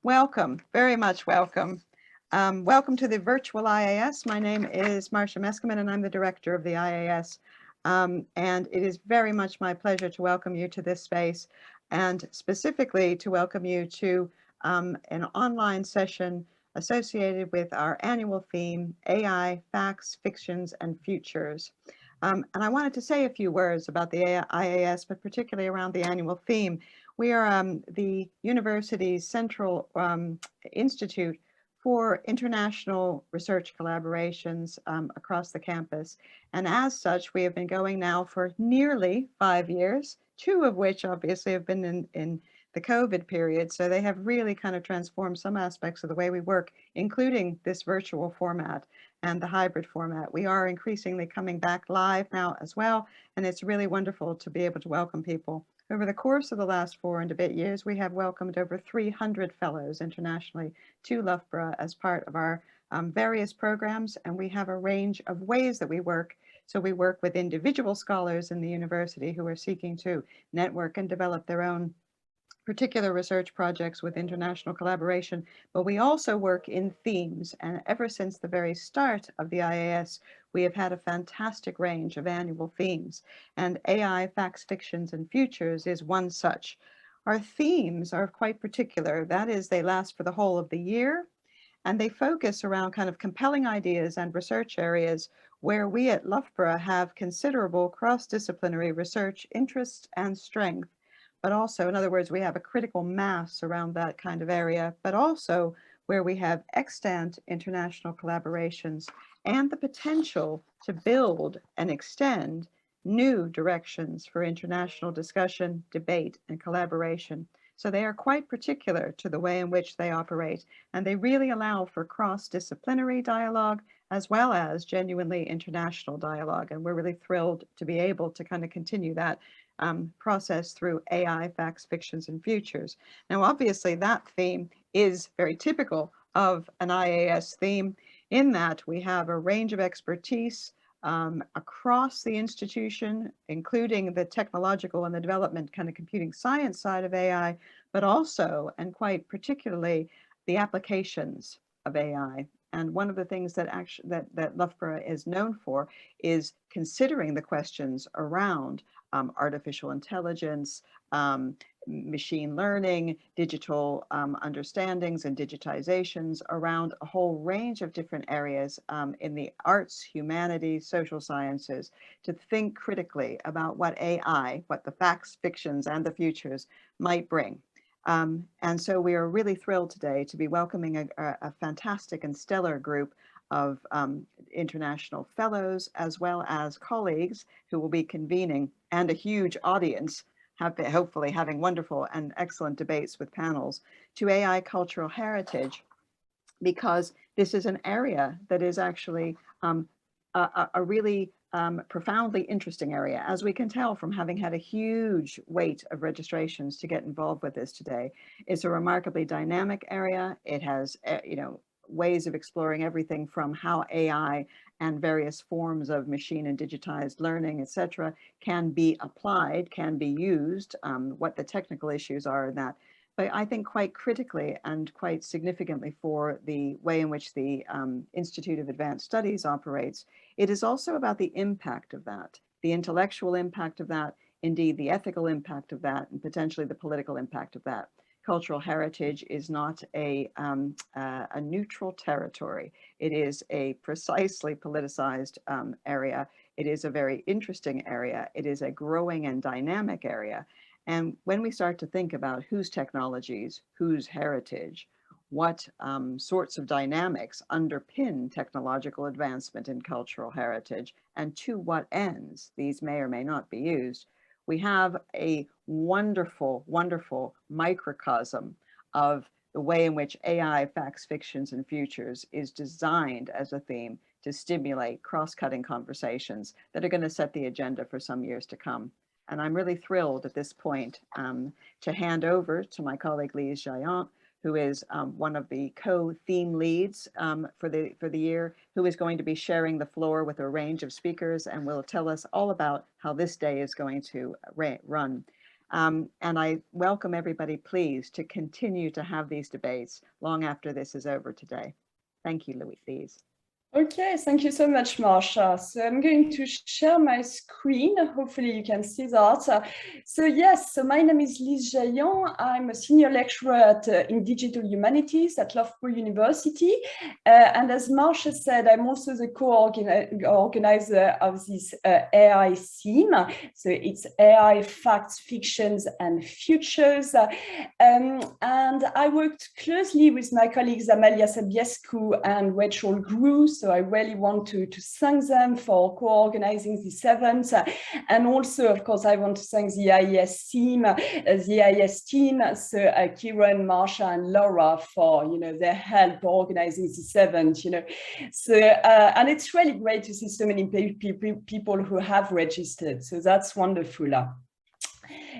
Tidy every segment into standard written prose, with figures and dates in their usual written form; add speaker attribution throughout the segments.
Speaker 1: Welcome, very much welcome. Welcome to the virtual IAS. My name is Marsha Meskimmon and I'm the director of the IAS. And it is very much my pleasure to welcome you to this space and specifically to welcome you to an online session associated with our annual theme, AI, Facts, Fictions, and Futures. And I wanted to say a few words about the IAS, but particularly around the annual theme. We are the university's central institute for international research collaborations across the campus. And as such, we have been going now for nearly 5 years, 2 of which obviously have been in the COVID period. So they have really kind of transformed some aspects of the way we work, including this virtual format and the hybrid format. We are increasingly coming back live now as well, and it's really wonderful to be able to welcome people. Over the course of the last 4 and a bit years, we have welcomed over 300 fellows internationally to Loughborough as part of our various programs, and we have a range of ways that we work. So we work with individual scholars in the university who are seeking to network and develop their own particular research projects with international collaboration, but we also work in themes. And ever since the very start of the IAS, we have had a fantastic range of annual themes. And AI, Facts, Fictions, and Futures is one such. Our themes are quite particular. That is, they last for the whole of the year, and they focus around kind of compelling ideas and research areas where we at Loughborough have considerable cross-disciplinary research interest and strength. But also, in other words, we have a critical mass around that kind of area, but also where we have extant international collaborations and the potential to build and extend new directions for international discussion, debate, and collaboration. So they are quite particular to the way in which they operate, and they really allow for cross-disciplinary dialogue as well as genuinely international dialogue. And we're really thrilled to be able to kind of continue that process through AI, Facts, Fictions, and Futures. Now, obviously, that theme is very typical of an IAS theme in that we have a range of expertise across the institution, including the technological and the development kind of computing science side of AI, but also, and quite particularly, the applications of AI. And one of the things that Loughborough is known for is considering the questions around artificial intelligence, machine learning, digital understandings and digitizations around a whole range of different areas in the arts, humanities, social sciences, to think critically about what AI, what the facts, fictions, and the futures might bring. And so we are really thrilled today to be welcoming a fantastic and stellar group of international fellows, as well as colleagues who will be convening, and a huge audience, hopefully having wonderful and excellent debates with panels, to AI cultural heritage, because this is an area that is actually a really profoundly interesting area, as we can tell from having had a huge weight of registrations to get involved with this today. It's a remarkably dynamic area. It has, ways of exploring everything from how AI and various forms of machine and digitized learning, etc., can be applied, can be used, what the technical issues are in that. But I think quite critically and quite significantly for the way in which the Institute of Advanced Studies operates, it is also about the impact of that, the intellectual impact of that, indeed the ethical impact of that, and potentially the political impact of that. Cultural heritage is not a neutral territory. It is a precisely politicized area. It is a very interesting area. It is a growing and dynamic area. And when we start to think about whose technologies, whose heritage, what sorts of dynamics underpin technological advancement in cultural heritage, and to what ends these may or may not be used, we have a wonderful, wonderful microcosm of the way in which AI, Facts, Fictions, and Futures is designed as a theme to stimulate cross-cutting conversations that are going to set the agenda for some years to come. And I'm really thrilled at this point to hand over to my colleague Lise Jaillant, who is one of the co-theme leads for the year, who is going to be sharing the floor with a range of speakers and will tell us all about how this day is going to run. And I welcome everybody, please, to continue to have these debates long after this is over today. Thank you, Lise.
Speaker 2: Okay, thank you so much, Marsha. So I'm going to share my screen. Hopefully you can see that. So yes, so my name is Lise Jaillant. I'm a senior lecturer in digital humanities at Loughborough University. And as Marsha said, I'm also the co-organizer of this AI theme. So it's AI facts, fictions, and futures. And I worked closely with my colleagues Amalia, Sabiescu, and Rachel Grew. So I really want to thank them for co-organizing this event. And also, of course, I want to thank the IAS team, so Kieran, Marsha, and Laura for, their help organizing this event, So, and it's really great to see so many people who have registered. So that's wonderful.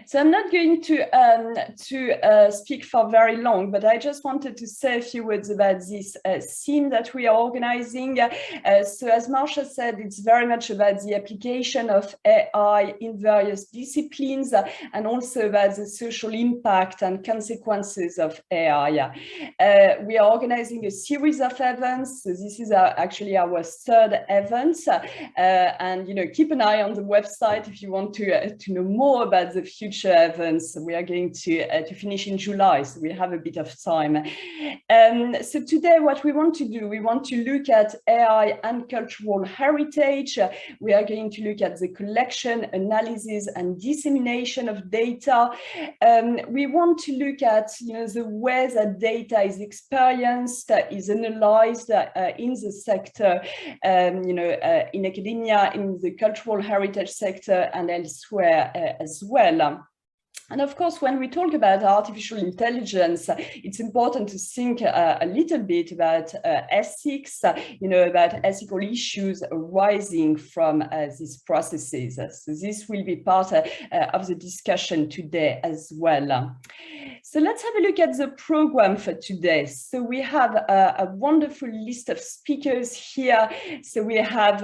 Speaker 2: So I'm not going to speak for very long, but I just wanted to say a few words about this theme that we are organizing. So as Marsha said, it's very much about the application of AI in various disciplines and also about the social impact and consequences of AI. We are organizing a series of events. So this is actually our third event. And, keep an eye on the website if you want to know more about the future events. We are going to finish in July, so we have a bit of time. So today what we want to do, we want to look at AI and cultural heritage. We are going to look at the collection, analysis, and dissemination of data. We want to look at the way that data is experienced, is analyzed in the sector, in academia, in the cultural heritage sector, and elsewhere as well. And of course, when we talk about artificial intelligence, it's important to think a little bit about ethics, about ethical issues arising from these processes. So this will be part of the discussion today as well. So let's have a look at the program for today. So we have a wonderful list of speakers here. So we have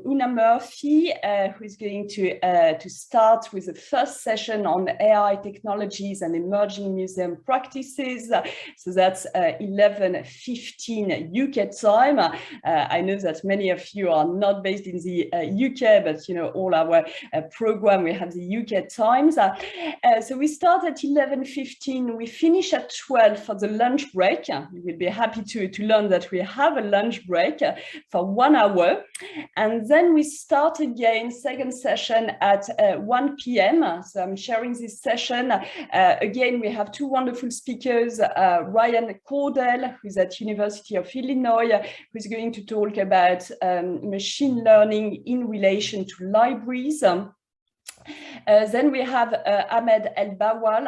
Speaker 2: Una Murphy, who is going to start with the first session on AI technologies and emerging museum practices. So that's 11:15 UK time. I know that many of you are not based in the UK, but all our program, we have the UK times. So we start at 11:15. We finish at 12 for the lunch break. You will be happy to learn that we have a lunch break for 1 hour. And then we start again, second session at 1 p.m. So I'm sharing this session. Again, we have two wonderful speakers, Ryan Cordell, who's at University of Illinois, who's going to talk about machine learning in relation to libraries. Then we have Ahmed El-Bawal,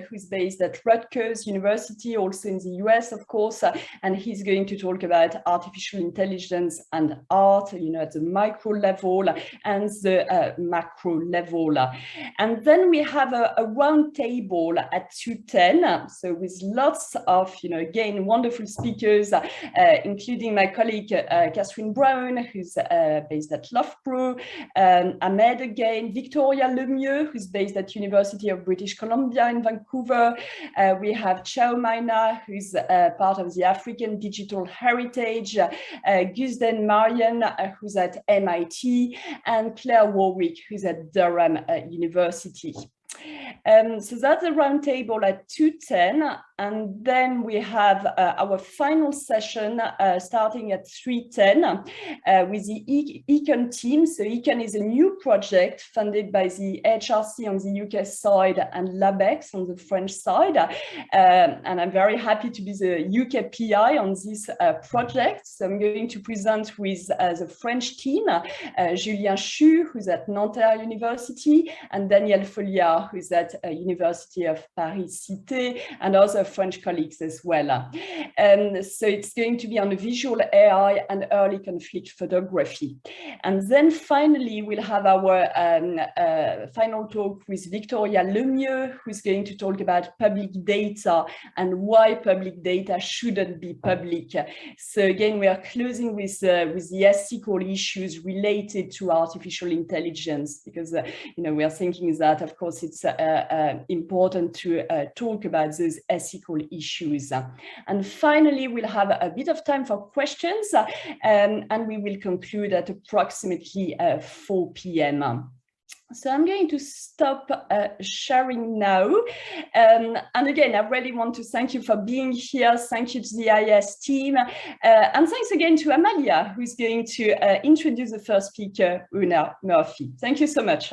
Speaker 2: who's based at Rutgers University, also in the US, of course, and he's going to talk about artificial intelligence and art, at the micro level and the macro level. And then we have a round table at 2:10, so with lots of, again, wonderful speakers, including my colleague, Catherine Brown, who's based at Loughborough, Ahmed again, Victoria Lemieux, who's based at University of British Columbia in Vancouver. We have Chao Maina, who's part of the African Digital Heritage, Guzden Marian, who's at MIT, and Claire Warwick, who's at Durham University. So that's a round table at 2:10, and then we have our final session starting at 3:10 with the Econ team. So Econ is a new project funded by the HRC on the UK side and LabEx on the French side, and I'm very happy to be the UK PI on this project. So I'm going to present with the French team, Julien Chu, who's at Nanterre University, and Daniel Folliard, who's at University of Paris Cité, and other French colleagues as well. So it's going to be on the visual AI and early conflict photography. And then finally, we'll have our final talk with Victoria Lemieux, who's going to talk about public data and why public data shouldn't be public. So again, we are closing with the ethical issues related to artificial intelligence, because we are thinking that, of course, it's important to talk about those ethical issues. And finally, we'll have a bit of time for questions, and we will conclude at approximately 4 p.m. So I'm going to stop sharing now. And again, I really want to thank you for being here. Thank you to the IAS team. And thanks again to Amalia, who's going to introduce the first speaker, Una Murphy. Thank you so much.